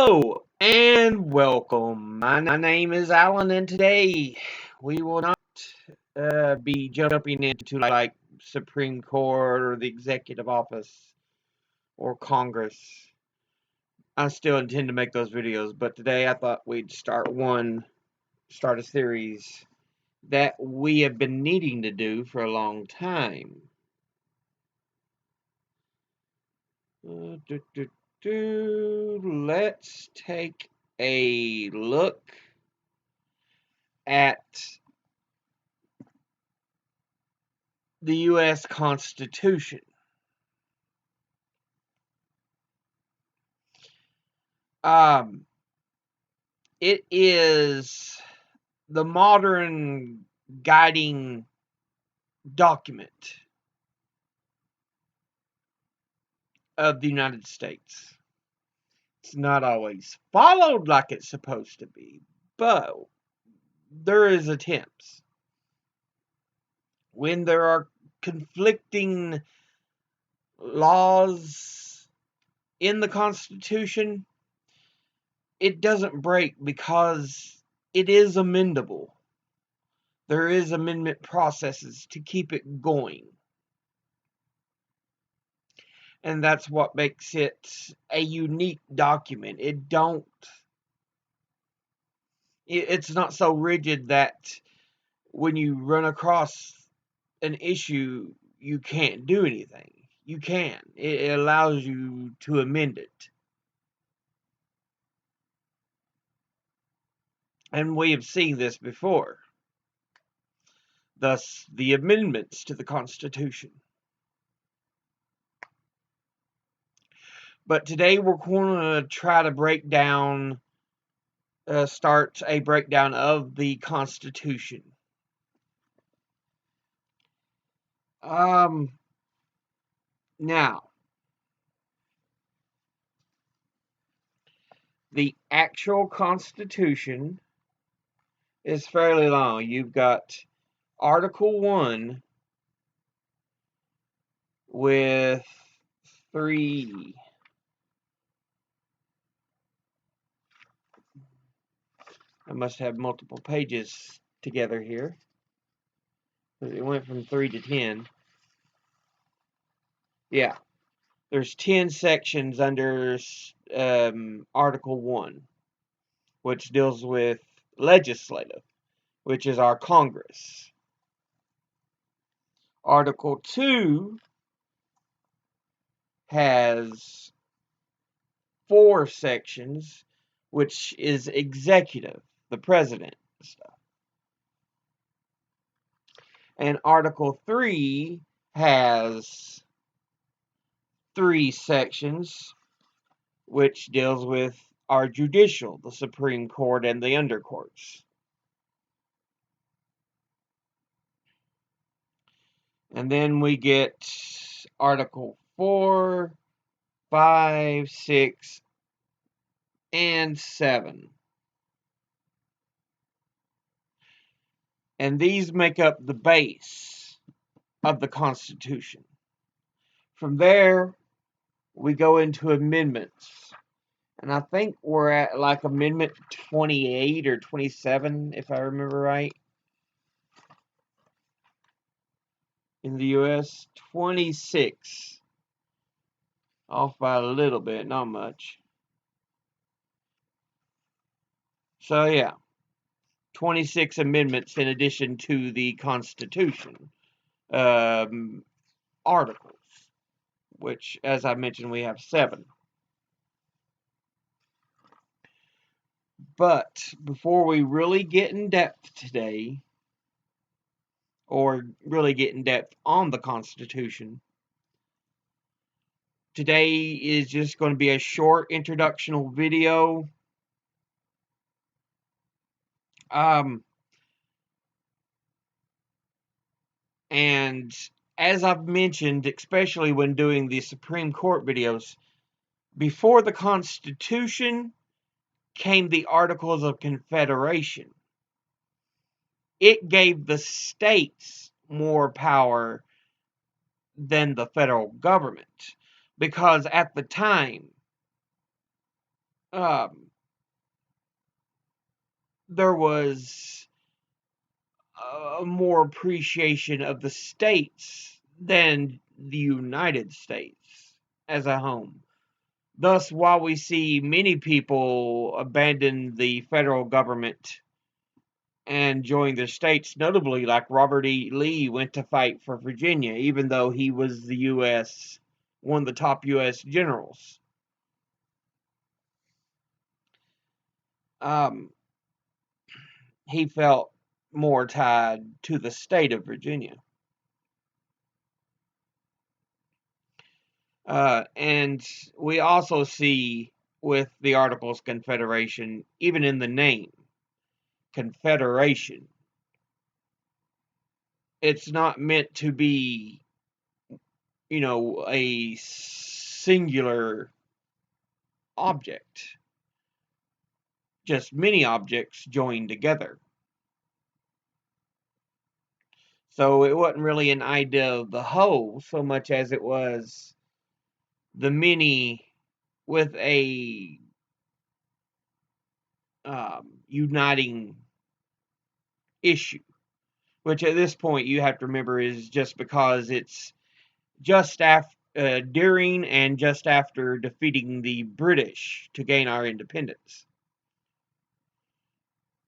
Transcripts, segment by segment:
Hello and welcome. My name is Alan, and today we will not be jumping into like Supreme Court or the executive office or Congress. I still intend to make those videos, but today I thought we'd start a series that we have been needing to do for a long time. Let's take a look at the U.S. Constitution. It is the modern guiding document of the United States. It's not always followed like it's supposed to be, but there is attempts. When there are conflicting laws in the Constitution, it doesn't break because it is amendable. There is amendment processes to keep it going. And that's what makes it a unique document. It's not so rigid that when you run across an issue, you can't do anything. You can. It allows you to amend it. And we have seen this before. Thus, the amendments to the Constitution. But today we're going to try to start a breakdown of the Constitution. Now, the actual Constitution is fairly long. You've got Article 1 with 3. I must have multiple pages together here. It went from 3 to 10. Yeah. There's 10 sections under Article 1, which deals with legislative, which is our Congress. Article 2 has 4 sections, which is executive, the president and stuff. And Article 3 has 3 sections, which deals with our judicial, the Supreme Court and the undercourts. And then we get Article 4, 5, 6, and 7. And these make up the base of the Constitution. From there, we go into amendments. And I think we're at like Amendment 28 or 27, if I remember right. In the U.S., 26. Off by a little bit, not much. So, yeah. 26 amendments in addition to the Constitution articles, which, as I mentioned, we have 7. But before we really get in depth today, or really get in depth on the Constitution, today is just going to be a short introductional video. And as I've mentioned, especially when doing the Supreme Court videos, before the Constitution came the Articles of Confederation. It gave the states more power than the federal government, because at the time, there was more appreciation of the states than the United States as a home. Thus, while we see many people abandon the federal government and join the states, notably like Robert E. Lee went to fight for Virginia, even though he was the U.S., one of the top U.S. generals. He felt more tied to the state of Virginia. And we also see with the Articles of Confederation, even in the name, Confederation, it's not meant to be, a singular object, just many objects joined together. So it wasn't really an idea of the whole so much as it was the many with a uniting issue, which at this point you have to remember is just because it's just after during and just after defeating the British to gain our independence.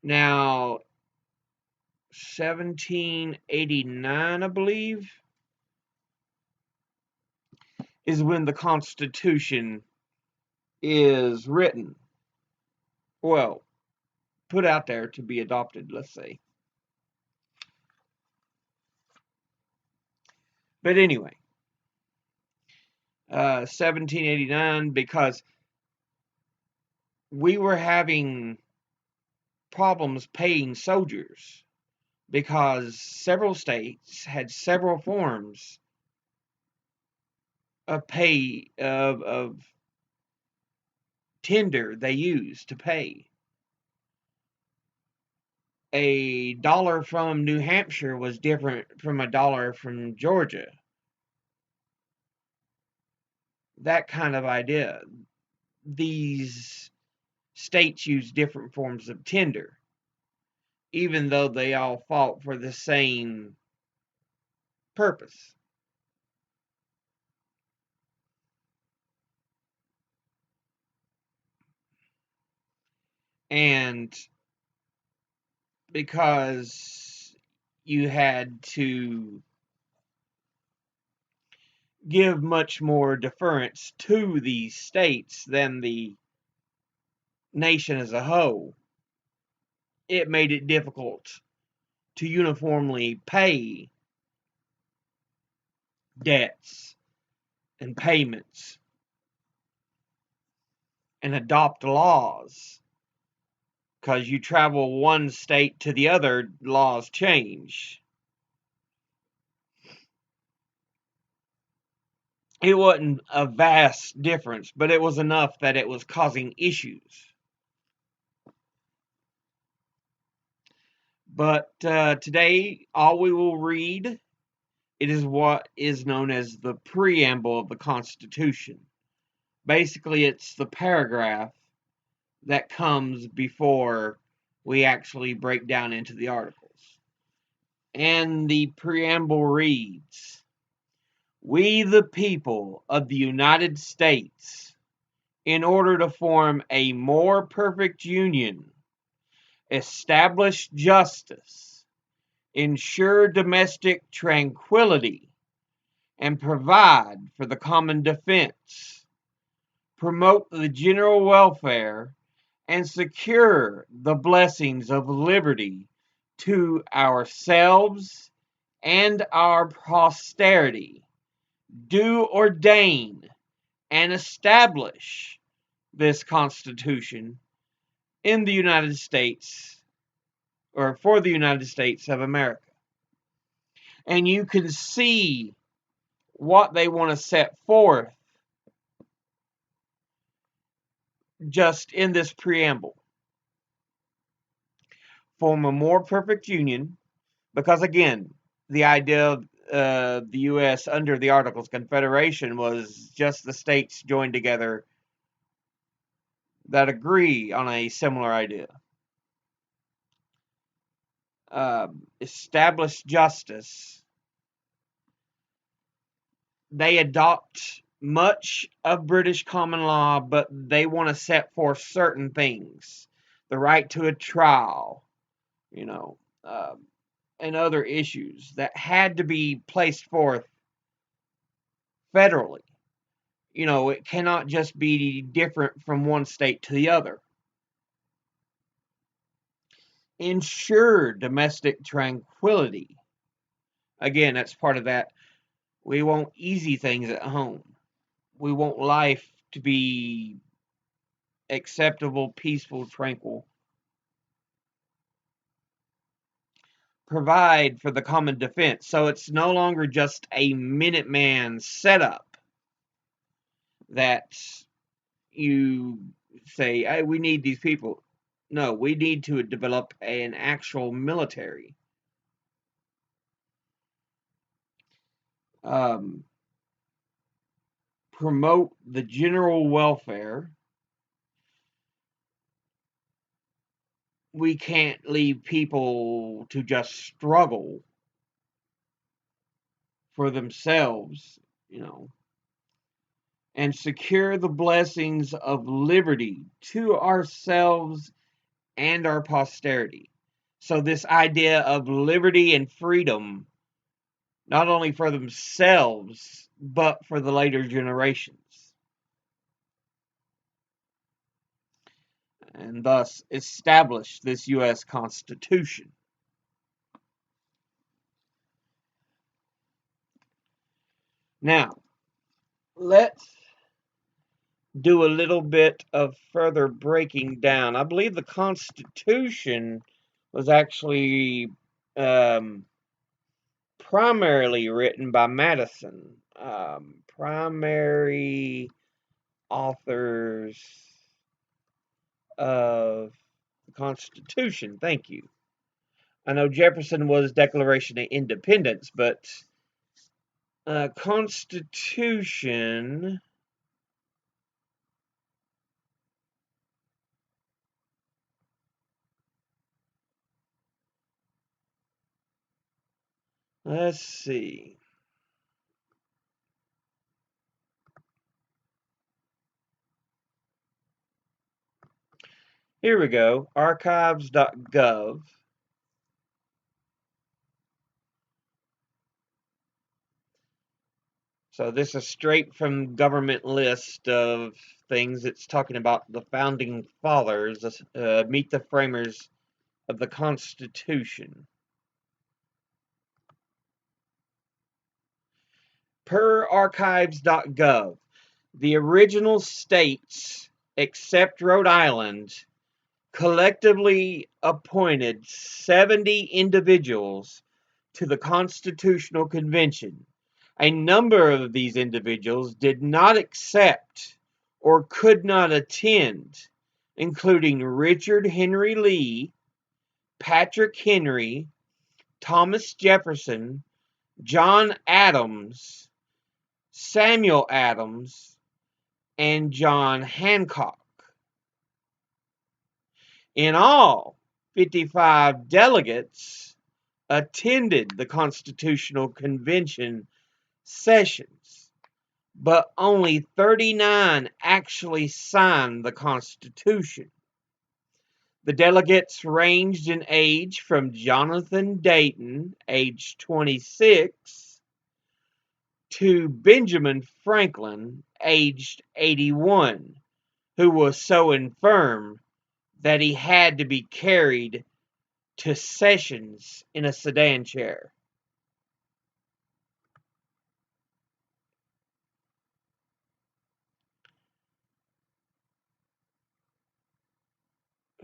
Now, 1789, I believe, is when the Constitution is written. Well, put out there to be adopted, let's say. But anyway, 1789, because we were having problems paying soldiers because several states had several forms of pay of tender they used to pay. A dollar from New Hampshire was different from a dollar from Georgia. That kind of idea. These states use different forms of tender, even though they all fought for the same purpose. And because you had to give much more deference to these states than the nation as a whole, it made it difficult to uniformly pay debts and payments and adopt laws. Because you travel one state to the other, laws change. It wasn't a vast difference, but it was enough that it was causing issues. But today, all we will read, it is what is known as the Preamble of the Constitution. Basically, it's the paragraph that comes before we actually break down into the articles. And the Preamble reads, "We, the people of the United States, in order to form a more perfect union, establish justice, ensure domestic tranquility, and provide for the common defense, promote the general welfare, and secure the blessings of liberty to ourselves and our posterity, do ordain and establish this Constitution in the United States, or for the United States of America." And you can see what they want to set forth just in this preamble. Form a more perfect union, because again, the idea of the U.S. under the Articles of Confederation was just the states joined together, that agree on a similar idea. Established justice. They adopt much of British common law, but they want to set forth certain things. The right to a trial, you know, and other issues that had to be placed forth federally. It cannot just be different from one state to the other. Ensure domestic tranquility. Again, that's part of that. We want easy things at home. We want life to be acceptable, peaceful, tranquil. Provide for the common defense. So it's no longer just a Minuteman setup that you say, hey, we need these people. No, we need to develop an actual military. Promote the general welfare. We can't leave people to just struggle for themselves, and secure the blessings of liberty to ourselves and our posterity. So, this idea of liberty and freedom, not only for themselves, but for the later generations. And thus establish this U.S. Constitution. Now, let's do a little bit of further breaking down. I believe the Constitution was actually primarily written by Madison. Primary authors of the Constitution. Thank you. I know Jefferson was Declaration of Independence, but Constitution. Let's see. Here we go. Archivesgov. So this is straight from government list of things. It's talking about the founding fathers, meet the framers of the Constitution. Per archives.gov, the original states, except Rhode Island, collectively appointed 70 individuals to the Constitutional Convention. A number of these individuals did not accept or could not attend, including Richard Henry Lee, Patrick Henry, Thomas Jefferson, John Adams, Samuel Adams, and John Hancock. In all, 55 delegates attended the Constitutional Convention sessions, but only 39 actually signed the Constitution. The delegates ranged in age from Jonathan Dayton, age 26, to Benjamin Franklin, aged 81, who was so infirm that he had to be carried to sessions in a sedan chair.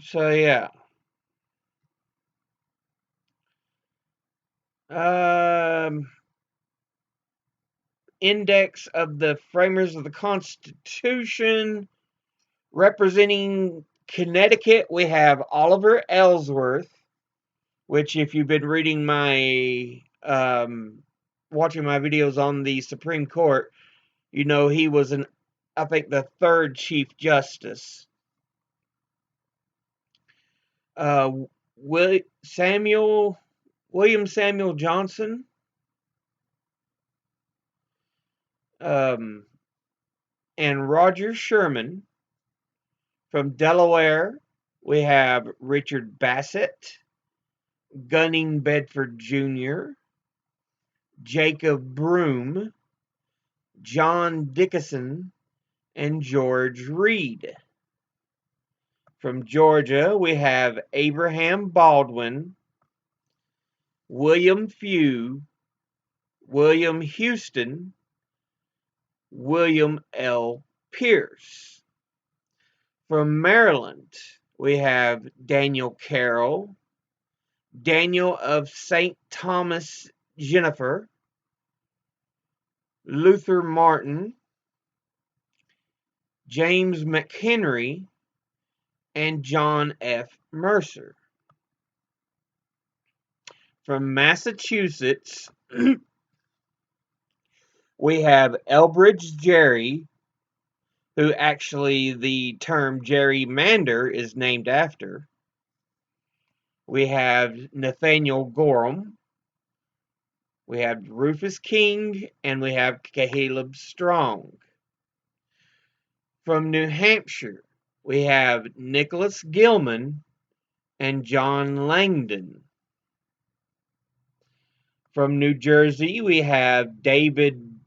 So yeah. Index of the framers of the Constitution. Representing Connecticut, we have Oliver Ellsworth, which if you've been reading my watching my videos on the Supreme Court, he was I think the third Chief Justice. uh, Samuel William Samuel Johnson, um, and Roger Sherman. From Delaware, we have Richard Bassett, Gunning Bedford Jr., Jacob Broome, John Dickinson, and George Reed. From Georgia, we have Abraham Baldwin, William Few, William Houston, William L. Pierce. From Maryland, we have Daniel Carroll, Daniel of St. Thomas Jennifer, Luther Martin, James McHenry, and John F. Mercer. From Massachusetts, we have Elbridge Gerry, who actually the term gerrymander is named after. We have Nathaniel Gorham, we have Rufus King, and we have Caleb Strong. From New Hampshire, we have Nicholas Gilman and John Langdon. From New Jersey, we have David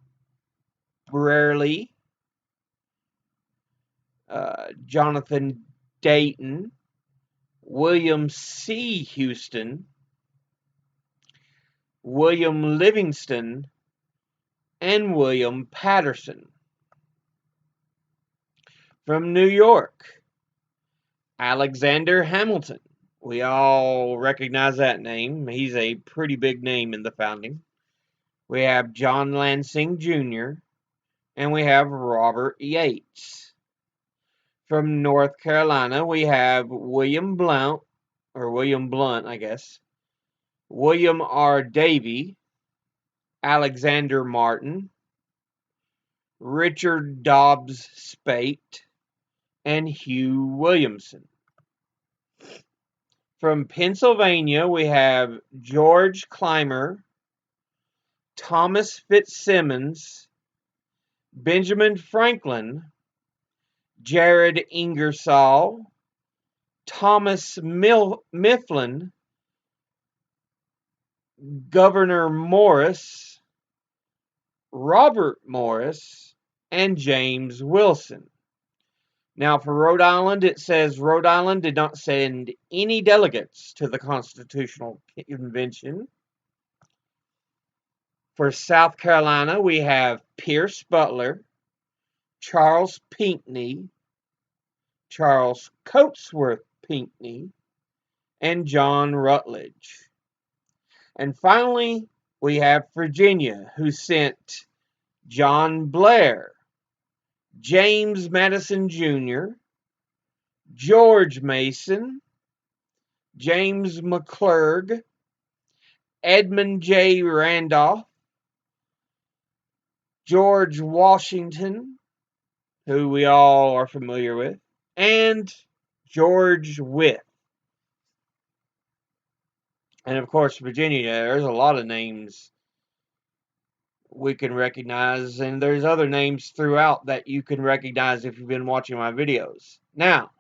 Brearley, Jonathan Dayton, William C. Houston, William Livingston, and William Patterson. From New York, Alexander Hamilton. We all recognize that name. He's a pretty big name in the founding. We have John Lansing Jr., and we have Robert Yates. From North Carolina, we have William Blount, or William Blunt, I guess, William R. Davie, Alexander Martin, Richard Dobbs Spate, and Hugh Williamson. From Pennsylvania, we have George Clymer, Thomas Fitzsimmons, Benjamin Franklin, Jared Ingersoll, Thomas Mifflin, Governor Morris, Robert Morris, and James Wilson. Now, for Rhode Island, it says Rhode Island did not send any delegates to the Constitutional Convention. For South Carolina, we have Pierce Butler, Charles Pinckney, Charles Cotesworth Pinckney, and John Rutledge. And finally, we have Virginia, who sent John Blair, James Madison Jr., George Mason, James McClurg, Edmund J. Randolph, George Washington, who we all are familiar with, and George Wythe. And of course, Virginia, there's a lot of names we can recognize, and there's other names throughout that you can recognize if you've been watching my videos. Now,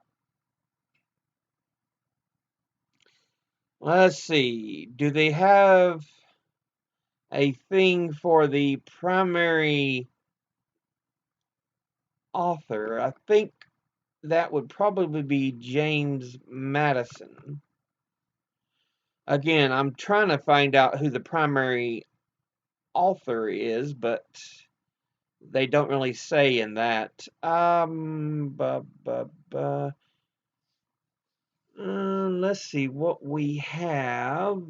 let's see. Do they have a thing for the primary author? I think that would probably be James Madison. Again, I'm trying to find out who the primary author is, but they don't really say in that. Let's see what we have.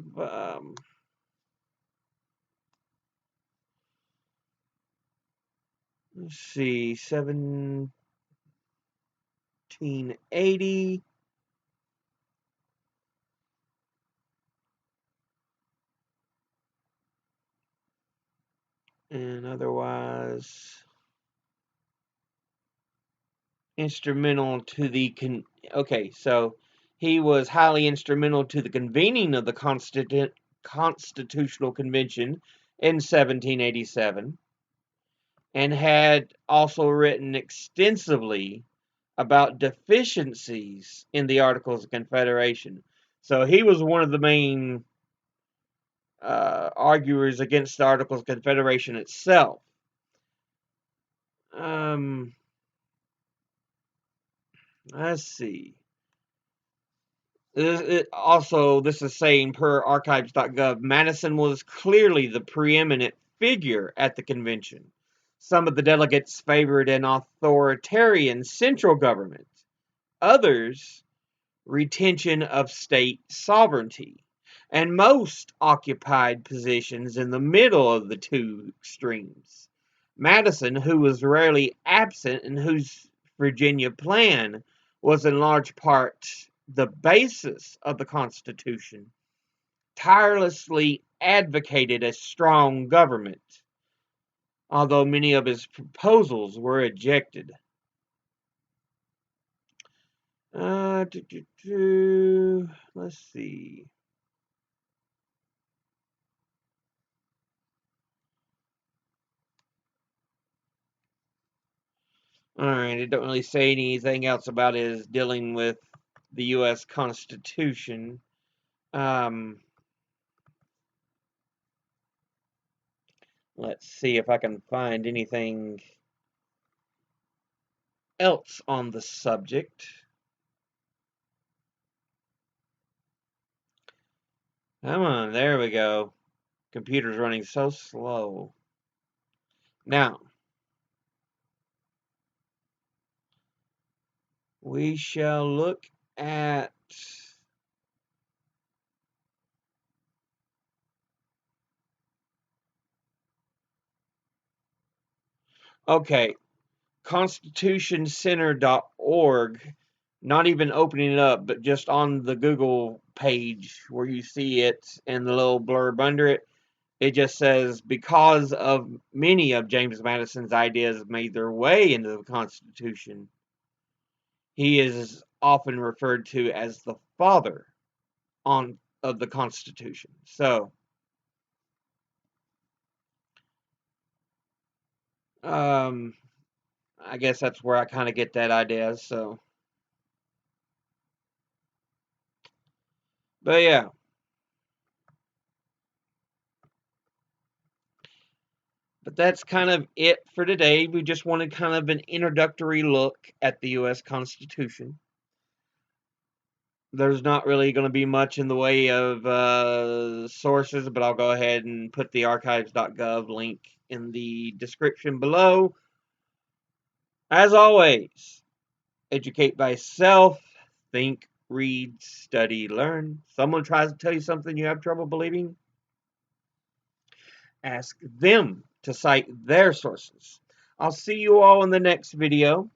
Let's see, 1780. And otherwise instrumental to the okay, so He was highly instrumental to the convening of the Constitutional Convention in 1787, and had also written extensively about deficiencies in the Articles of Confederation. So he was one of the main arguers against the Articles of Confederation itself. Let's see. This is saying per Archivesgov, Madison was clearly the preeminent figure at the convention. Some of the delegates favored an authoritarian central government. Others, retention of state sovereignty. And most occupied positions in the middle of the two extremes. Madison, who was rarely absent and whose Virginia plan was in large part the basis of the Constitution, tirelessly advocated a strong government, although many of his proposals were rejected. Let's see. Alright, it don't really say anything else about his dealing with the U.S. Constitution. Let's see if I can find anything else on the subject. Come on, there we go. Computer's running so slow. Now, we shall look at okay, constitutioncenter.org, not even opening it up, but just on the Google page where you see it and the little blurb under it, it just says, because of many of James Madison's ideas made their way into the Constitution, he is often referred to as the father of the Constitution. So, I guess that's where I kind of get that idea. So, but yeah. But that's kind of it for today. We just wanted kind of an introductory look at the U.S. Constitution. There's not really going to be much in the way of sources, but I'll go ahead and put the archives.gov link in the description below. As always, educate thyself, think, read, study, learn. Someone tries to tell you something you have trouble believing, ask them to cite their sources. I'll see you all in the next video.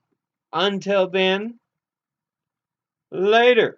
Until then, later.